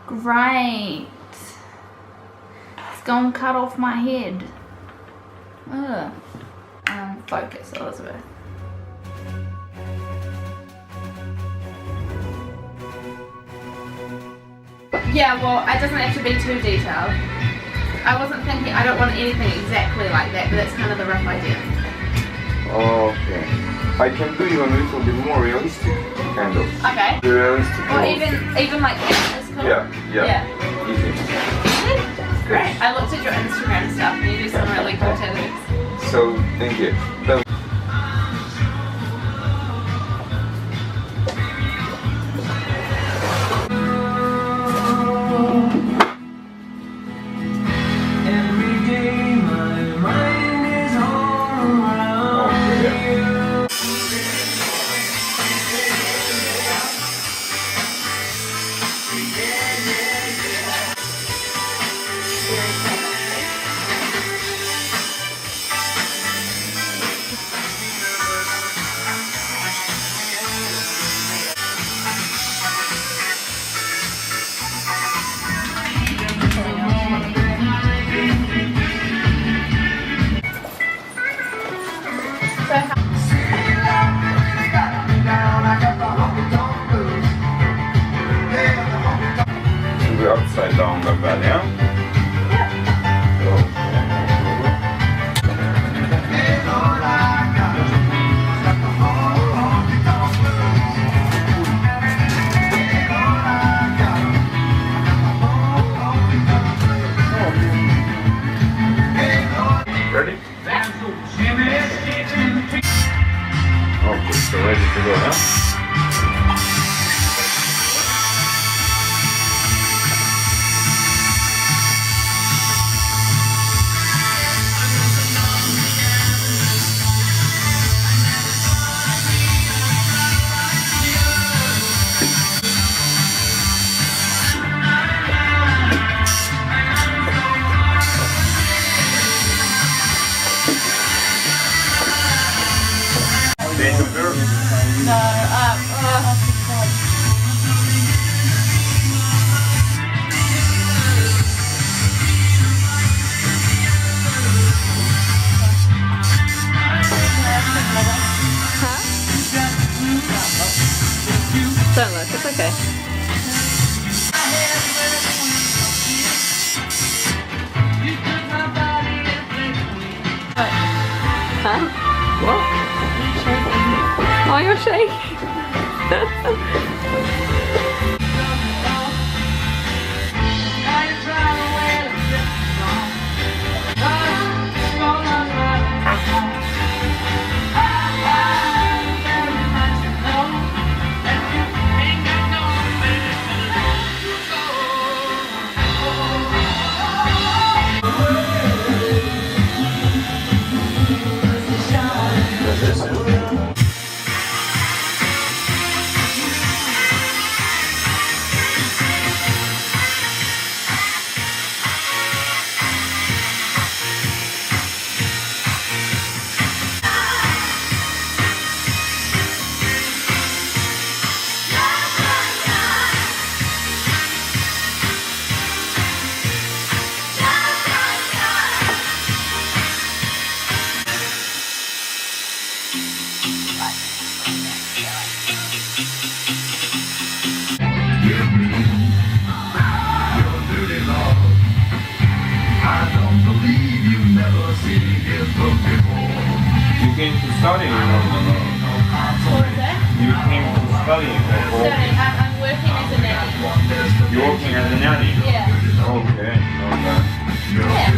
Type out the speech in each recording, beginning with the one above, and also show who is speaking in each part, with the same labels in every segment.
Speaker 1: Great. It's gonna cut off my head. Ugh. Focus, Elizabeth. Yeah, well, it doesn't have to be too detailed. I wasn't thinking, I don't want anything exactly like that, but that's kind of the rough idea.
Speaker 2: Okay. I can do even a little bit more realistic, kind of.
Speaker 1: Okay.
Speaker 2: Realistic.
Speaker 1: Or even like this kind
Speaker 2: Yeah. Easy.
Speaker 1: Great. I looked at your Instagram stuff and you do some really cool tattoos.
Speaker 2: So, thank you. Upside down the bed, yeah? Ready? Okay, so ready to go, yeah?
Speaker 1: No, Don't look, it's okay. Huh? What? Oh, you're shaking.
Speaker 2: Studying?
Speaker 1: What was that?
Speaker 2: You came to studying?
Speaker 1: Studying. I'm working as a nanny.
Speaker 2: You're working as a nanny?
Speaker 1: Yeah.
Speaker 2: Okay.
Speaker 1: Yeah.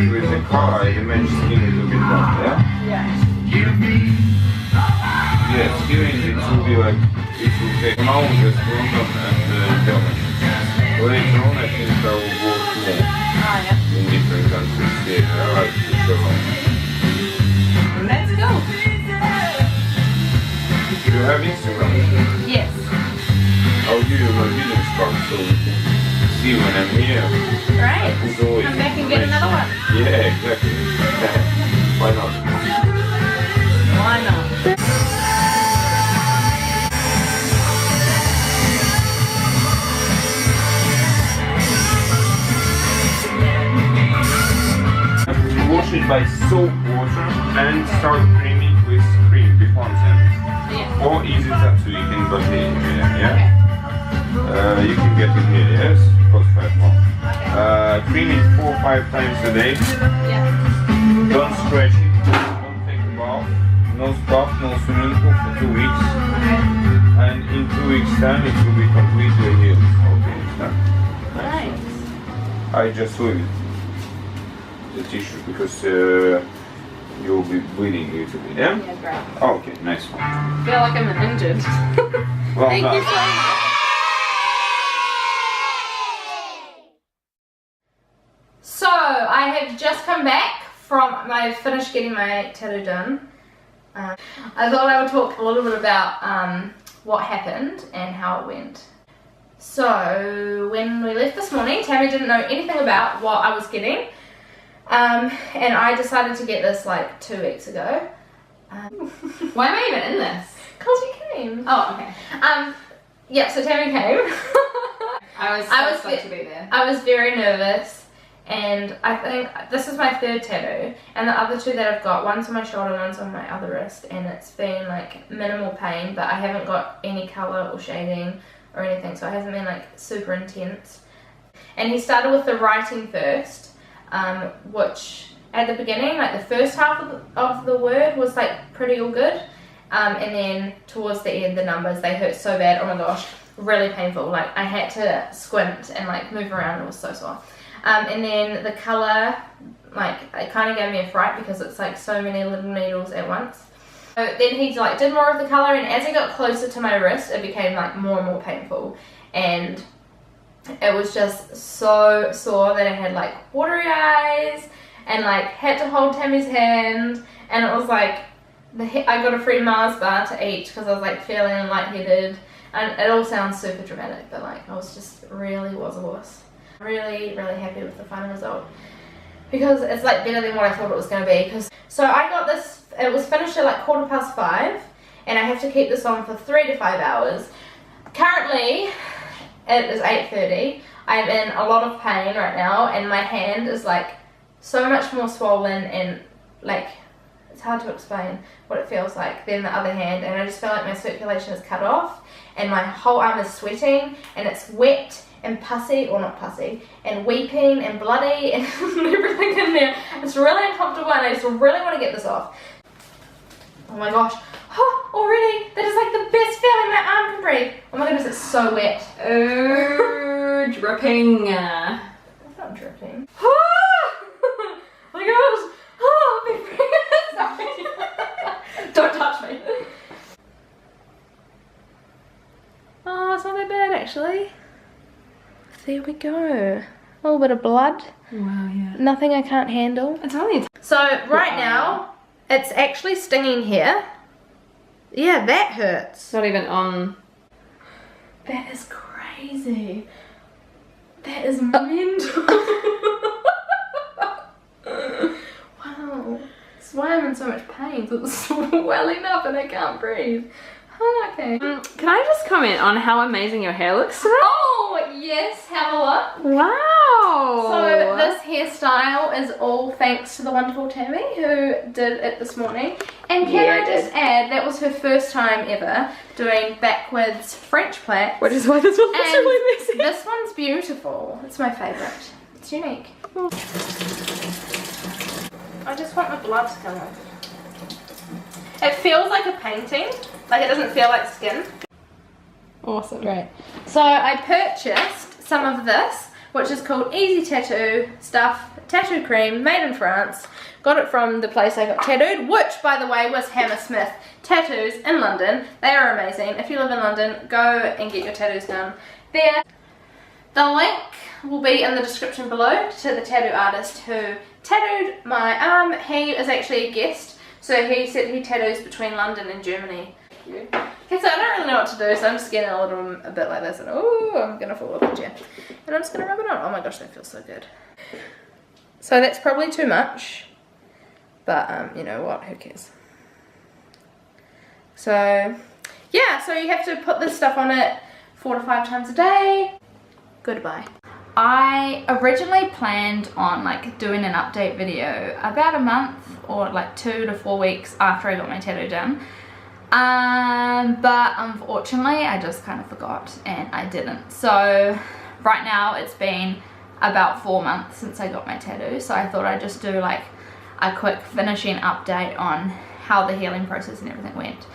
Speaker 2: With the car, I imagine skiing is a bit rough, yeah? Yeah, skiing it will be like, it will take mountains to London and Germany. Later on, I think I will go to in different countries. Yeah, I like to travel.
Speaker 1: Let's go.
Speaker 2: Do you have Instagram?
Speaker 1: Yes.
Speaker 2: I'll give you my business card so we can see when I'm here.
Speaker 1: Great. Come back and get another one.
Speaker 2: Yeah, exactly. Why not?
Speaker 1: Why not?
Speaker 2: by soap water and start creaming with cream before sandwich.
Speaker 1: Yeah.
Speaker 2: Or easy tattoo, you can buy it here, yeah? You can get it here, yes? Cost 5 more. Cream it 4 or 5 times a day.
Speaker 1: Yeah.
Speaker 2: Don't scratch it, don't take a bath. No spa, no swimming pool for 2 weeks.
Speaker 1: Okay.
Speaker 2: And in 2 weeks time it will be completely healed. Okay, it's done.
Speaker 1: Nice.
Speaker 2: I just leave the tissue because you'll be bleeding a little bit, yeah?
Speaker 1: Yeah, great.
Speaker 2: Oh, okay, nice one.
Speaker 1: I feel like I'm injured.
Speaker 2: Well
Speaker 1: Thank you
Speaker 2: done.
Speaker 1: so much. So, I have just come back from, I finished getting my tattoo done. I thought I would talk a little bit about what happened and how it went. So, when we left this morning, Tammy didn't know anything about what I was getting. And I decided to get this like 2 weeks ago.
Speaker 3: Why am I even in this?
Speaker 1: Because you came.
Speaker 3: Oh, okay.
Speaker 1: Yeah, so Tammy came.
Speaker 3: I was supposed to be there.
Speaker 1: I was very nervous, and I think this is my 3rd tattoo, and the other 2 that I've got, one's on my shoulder, one's on my other wrist, and it's been like minimal pain, but I haven't got any colour or shading or anything, so it hasn't been like super intense. And he started with the writing first, which at the beginning, like the first half of the word was like pretty all good, and then towards the end the numbers, they hurt so bad, oh my gosh, really painful, like I had to squint and like move around, it was so sore. And then the colour, like it kind of gave me a fright because it's like so many little needles at once. So then he like did more of the colour, and as I got closer to my wrist it became like more and more painful, and it was just so sore that I had like watery eyes and like had to hold Tammy's hand, and it was like I got a free Mars bar to eat because I was like feeling lightheaded, and it all sounds super dramatic, but like I was just really was a horse. Really happy with the final result because it's like better than what I thought it was going to be. So I got this, it was finished at like 5:15, and I have to keep this on for 3 to 5 hours. Currently it is 8:30. I'm in a lot of pain right now, and my hand is like so much more swollen, and like it's hard to explain what it feels like than the other hand, and I just feel like my circulation is cut off and my whole arm is sweating and it's wet and pussy, or not pussy, and weeping and bloody and everything in there. It's really uncomfortable, and I just really want to get this off. Oh my gosh. Oh, already, that is like the best feeling, my arm can breathe. Oh my goodness, it's so wet.
Speaker 3: Oh, dripping.
Speaker 1: It's not dripping. Oh my gosh. Oh, sorry. Don't touch me. Oh, it's not that bad actually. There we go. A little bit of blood.
Speaker 3: Wow, yeah.
Speaker 1: Nothing I can't handle.
Speaker 3: It's only
Speaker 1: So right now, it's actually stinging here. Yeah, that hurts.
Speaker 3: not even on.
Speaker 1: That is crazy. That is mental. Wow. That's why I'm in so much pain. It's swelling up and I can't breathe. Oh, okay.
Speaker 3: Can I just comment on how amazing your hair looks today?
Speaker 1: Oh, yes. Have a look.
Speaker 3: Wow.
Speaker 1: So this hairstyle is all thanks to the wonderful Tammy who did it this morning. And can I just add, that was her first time ever doing backwards French plaits.
Speaker 3: Which is why this one looks
Speaker 1: And
Speaker 3: really messy.
Speaker 1: this one's beautiful. It's my favourite. It's unique. I just want the blood to come off. It feels like a painting. Like it doesn't feel like skin.
Speaker 3: Awesome.
Speaker 1: Great. So I purchased some of this, which is called Easy Tattoo Stuff Tattoo Cream, made in France. Got it from the place I got tattooed, which by the way was Hammersmith Tattoos in London. They are amazing. If you live in London, go and get your tattoos done there. The link will be in the description below to the tattoo artist who tattooed my arm. He is actually a guest, so he said he tattoos between London and Germany. Okay, so I don't really know what to do, so I'm just getting a bit like this, and oh, I'm gonna fall off the chair. And I'm just gonna rub it on. Oh my gosh, that feels so good. So that's probably too much, but you know what, who cares? So yeah, so you have to put this stuff on it 4 to 5 times a day. Goodbye.
Speaker 4: I originally planned on like doing an update video about a month or like 2 to 4 weeks after I got my tattoo done. But unfortunately I just kind of forgot and I didn't. So right now it's been about 4 months since I got my tattoo, so I thought I'd just do like a quick finishing update on how the healing process and everything went.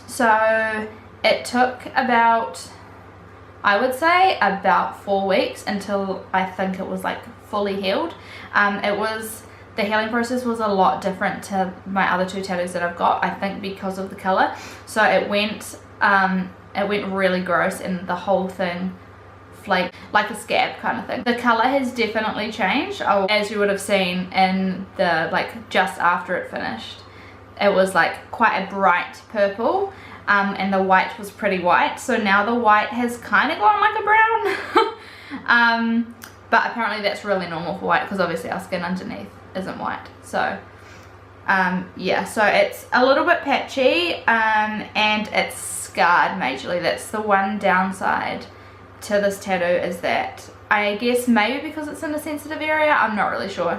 Speaker 4: So it took about, I would say about 4 weeks until I think it was like fully healed. The healing process was a lot different to my other 2 tattoos that I've got, I think because of the colour. So it went really gross and the whole thing flaked like a scab kind of thing. The colour has definitely changed, as you would have seen in the like just after it finished. It was like quite a bright purple, and the white was pretty white. So now the white has kind of gone like a brown. But apparently that's really normal for white because obviously our skin underneath isn't white. So yeah, so it's a little bit patchy, and it's scarred majorly. That's the one downside to this tattoo, is that I guess maybe because it's in a sensitive area, I'm not really sure.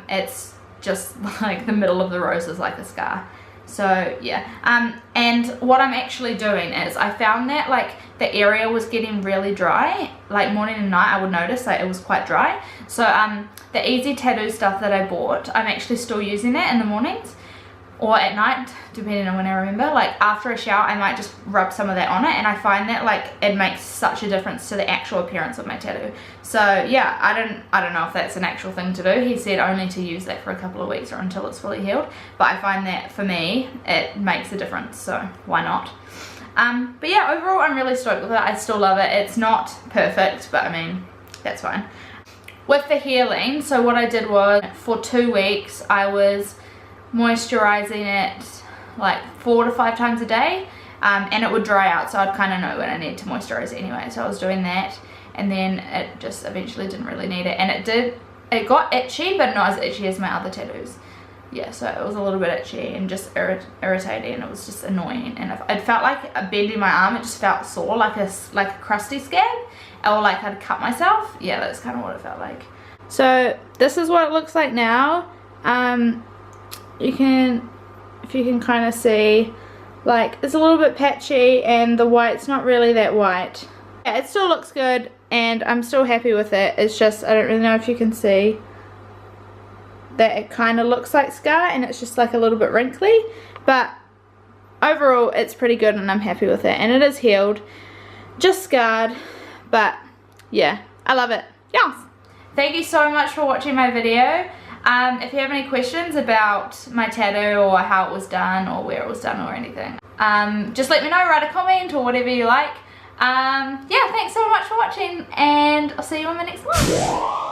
Speaker 4: It's just like the middle of the rose is like a scar. So yeah, and what I'm actually doing is I found that like the area was getting really dry, like morning and night I would notice like it was quite dry. So the easy tattoo stuff that I bought, I'm actually still using that in the mornings or at night, depending on when I remember. Like after a shower I might just rub some of that on it, and I find that like it makes such a difference to the actual appearance of my tattoo. So yeah, I don't know if that's an actual thing to do. He said only to use that for a couple of weeks or until it's fully healed, but I find that for me it makes a difference, so why not? But yeah, overall I'm really stoked with it. I still love it. It's not perfect, but I mean that's fine. With the healing, so what I did was for 2 weeks I was moisturizing it like 4 to 5 times a day, and it would dry out, so I'd kind of know when I needed to moisturize it anyway. So I was doing that, and then it just eventually didn't really need it, and it got itchy, but not as itchy as my other tattoos. Yeah, so it was a little bit itchy and just irritating, and it was just annoying, and it felt like bending my arm, it just felt sore, like a crusty scab, or like I'd cut myself. Yeah, that's kind of what it felt like. So this is what it looks like now. If you can kind of see, like it's a little bit patchy and the white's not really that white. Yeah, it still looks good and I'm still happy with it. It's just, I don't really know if you can see that it kind of looks like scar and it's just like a little bit wrinkly, but overall it's pretty good and I'm happy with it, and it is healed, just scarred, but yeah, I love it. Yes. Thank you so much for watching my video. If you have any questions about my tattoo or how it was done or where it was done or anything, just let me know, write a comment or whatever you like. Yeah, thanks so much for watching, and I'll see you on the next one.